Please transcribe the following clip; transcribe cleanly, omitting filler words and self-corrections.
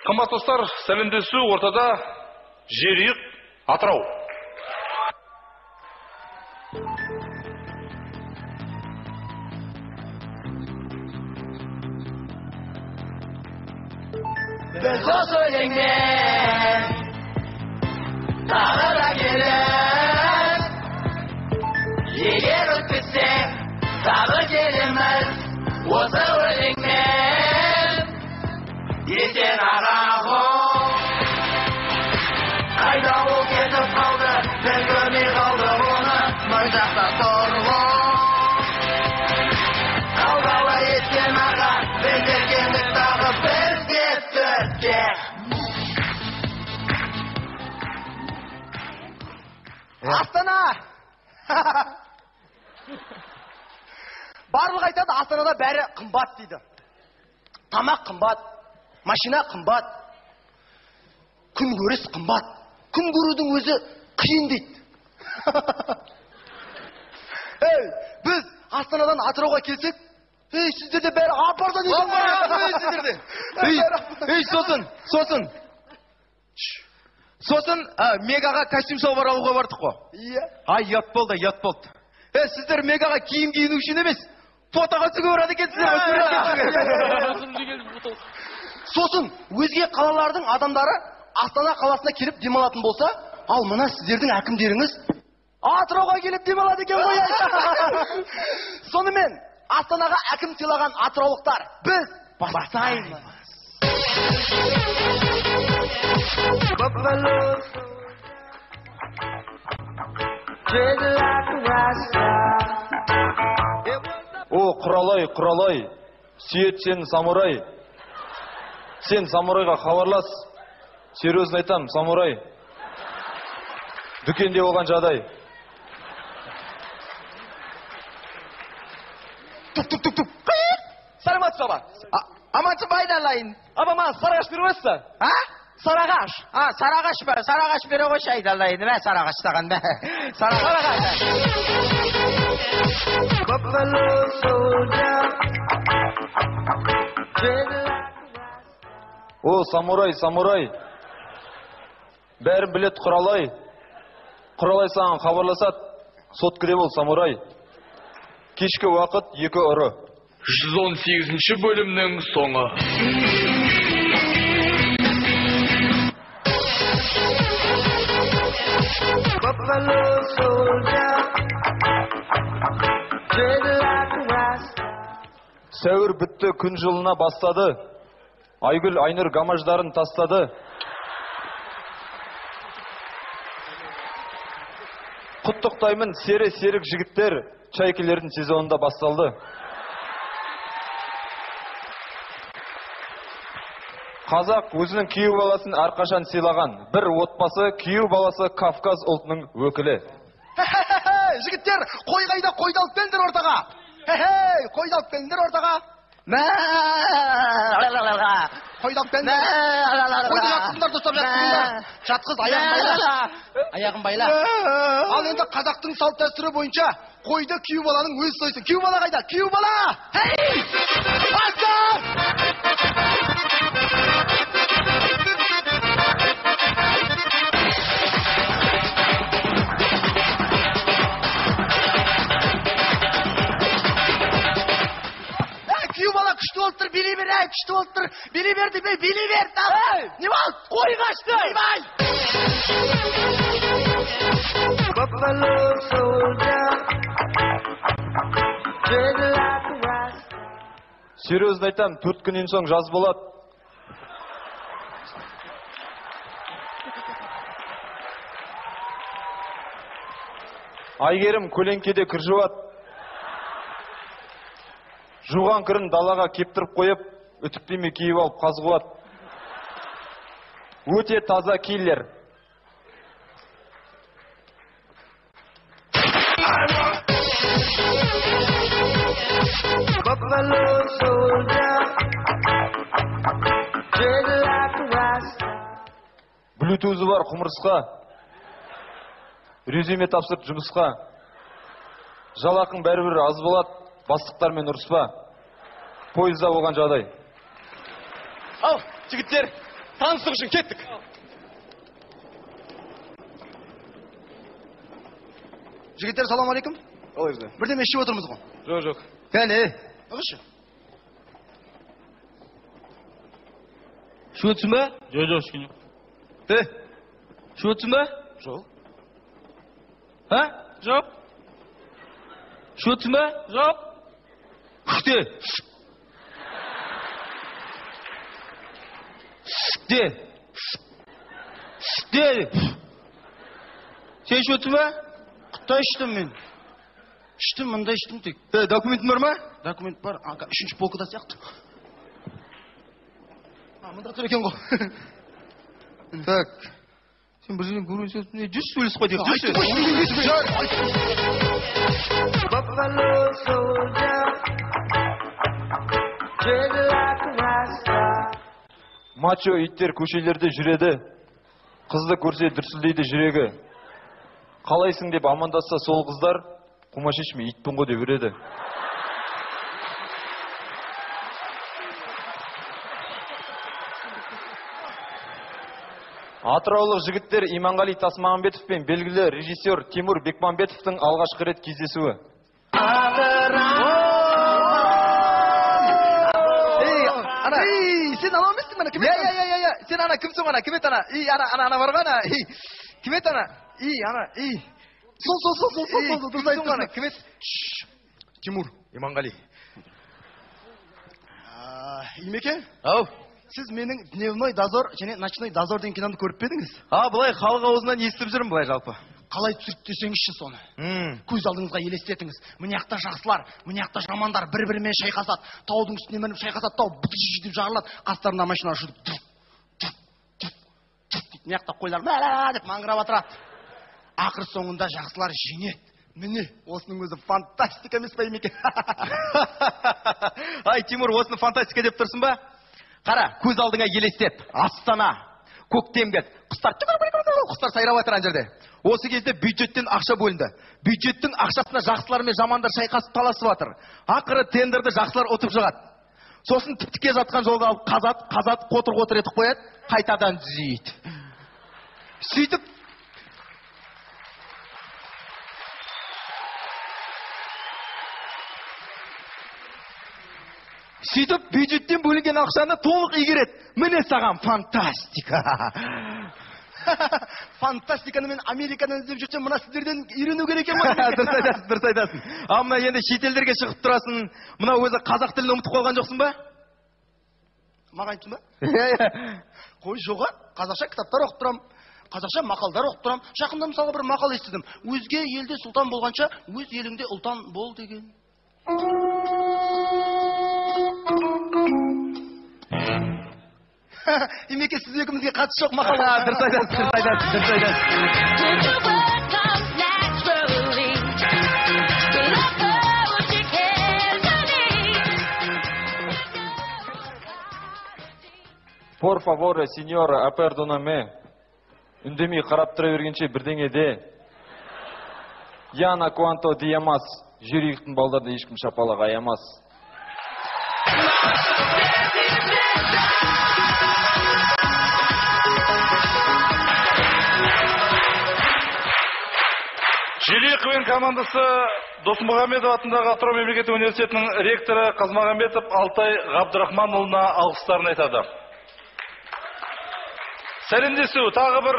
Қымбат достар, сәлемдесу ортада Жерұйық, Атырау. Biz o söyleyinler Dağlara gelir Yer ötüse Dağı gelemez O söyleyinler Yeter arağım Kayda o ketip kaldı Ben görmey kaldı onu Mıncakta sorğum Kavgalı etken ağa Ben derkenlik dağı bizge Türkçe Астана! Барлық айтады, Астанада бәрі қымбат дейді. Тамақ қымбат, машина қымбат, күн көріс қымбат. Күн көрудің өзі қиын дейді. Біз Астанадан Атырауға келсек, сіздерде бәрі апардан екен. Сосын Мегаға костюм салбар алуға бардық қой. Иә. Ят болды. Сіздер Мегаға киім киіну үшін емес, фотоға түсуге барады екенсіздер. Сосын өзге қалалардың адамдары Астана қаласына келіп демалатын болса, ал мына сіздердің әкімдеріңіз Атырауға келіп демалады екен ғой. Сонымен Астанаға әкім сыйлаған атыраулықтар, біз бастаймыз. О, құралай, сүйет сен самурай. Сен самурайға хабарлас. Серьезно айтам, самурай. Дүкенде болған жағдай. Тук. Саламат баба. Аманчы байдалайын. Абама сарағаш беріп өсті? Сарағаш. Сарағаш бере қойшы айдалайын. Мә сарағаш таған бә. Сарағаш. О, самурай. Бәрін білет құралай. Құралай саған хабарласат. Соткіде бол, самурай. Кешкі уақыт 2 ұры. 118-ші бөлімнің соңы. Сәуір бітті, күн жылына бастады. Айгүл Айнұр гамаждарын тастады. Құттықтаймын серік жігіттер, чайкелердің сезонында басталды. Қазақ өзінің күйеу баласын әрқашан сыйлаған. Бір отбасы күйеу баласы Кавказ ұлтының өкілі. Жігіттер, қой қайда, қойды алып келдіңдер ортаға. Қойды алып келдіңдер ортаға. Қойды алып келдіңдер. Қойды жатқызыңдар, достап жатқызыңдар. Жатқыз, аяғын байла. Ал енді қазақтың салт дәстүрі бойынша қойды күйеу баланың өзі сойсын. Күйеу бала қайда? Күйеу бала! Бастар! Күшті болып тұр, билей бер, күшті болып тұр. Билей берді, билей бер, не болды? Қой қашты. Серьезно айтам, 4 күннен соң жаз болады. Айгерім көлеңкеде кір жуат. Жуған кірін далаға кептіріп қойып, үтіктеме киіп алып қазғуат. Өте таза киллер. Блютузы бар құмырсқа. Резюме тапсырып жұмысқа. Жалақың бәрібір аз болады, бастықтармен ұрыспа. Пойызда болған жағдай. Ау, жігіттер, Таныстық үшін кеттік. Жігіттер, салам алейкум. Ой, бе. Бірдеме ішіп отырмыз ғой. Жоқ. Кәне. Ығышы. Şu өтсін бе? Жоқ, ешкім жоқ. Şu өтсін бе? Жоқ. Ha? Жоқ. Şu өтсін бе? Жоқ. Де. Де. Де. Сен şu өтсін бе? Құттай іштім мен. Іштім, мында іштім тек. Документің бар ма? Документ бар, үшінші полкада сияқты. Мында тұр екен ғой. Так. Сен бір жерден көрген сөзін не жүз сөйлес қой деп. Buffalo soldier, tread like a rockstar. Мачо иттер көшелерде жүреді. Қызды көрсе дүрсілдейді жүрегі. Қалайсың деп амандасса сол қыздар, қумашешме итпін ғой деп үреді. Атыраулық жігіттер Иманғали Тасмағамбетов пен белгілі режиссер Тимур Бекмамбетовтың алғашқы рет кездесуі. Сен ана емессің мені? Сен ана кімсің ана? Кім еді ана? Ана бар ғой ана? Кім еді ана? Сол, дұрыс айтасың. Кім еді? Тимур, Иманғали. Имеке, Ау. сіз менің дневной дозор және ночной дозор деген киномды көріп пе едіңіз? Бұлай халық аузынан естіп жүрмін бұлай жалпы. Қалай түсірді десеңізші соны. Көз алдыңызға елестетіңіз. Мына жақта жақсылар, мына жақта жамандар бір-бірімен шайқасады. Таудың үстіне мініп шайқасады, тау бытыш деп жарылады. Қастарында машина жүріп. Мына жақта қойлар мә деп маңырап отырады. Ақыр соңында жақсылар жеңеді. Міне, осының өзі фантастика емес па Имеке? Ай, Тимур, осыны фантастика деп тұрсың ба? Қара, көз алдыңа елестет. Астана, көктембет, құстар сайрап жатыр ана жерде. Осы кезде бюджеттен ақша бөлінді. Бюджеттің ақшасына жақсылар мен жамандар шайқасып таласып жатыр. Ақыры тендерді жақсылар ұтып шығады. Сосын тіп-тіке жатқан жолға алып қазат, қотыр етіп қояды, қайтадан түзейді. Сөйтіп бюджеттен бөлінген ақшаны толық игереді. Міне саған фантастика. Фантастиканы мен Америкадан іздеп жүрсем, мына сіздерден үйрену керек екен. Дұрыс айтасың. Мына енді шетелдерге шығып тұрасың. Мына өзі қазақ тілін ұмытып қалған жоқсың ба? Маған айтсын ба? Қой жоға, қазақша кітаптар оқып тұрам. Қазақша мақалдар оқып тұрам. Жақында мысалға бір мақал естідім. Өзге елде сұлтан болғанша, өз еліңде ұлтан бол деген. Имеке, сіз екімізге қатысы жоқ мақал. Дұрыс айтасың. Por favor, señora, perdóname. Үндемей қарап тұра бергенше бірдеңеде. Яна куанто диямас. Жүректің балдарды ешкім шапалақ аямас. Жериковен командасы Досмұхамедов атындағы Атырау мемлекеттік университетінің ректоры Қазмағамбетов Алтай Ғабдырахманұлына алғыстарын айтады. Сәлемдесу тағы бір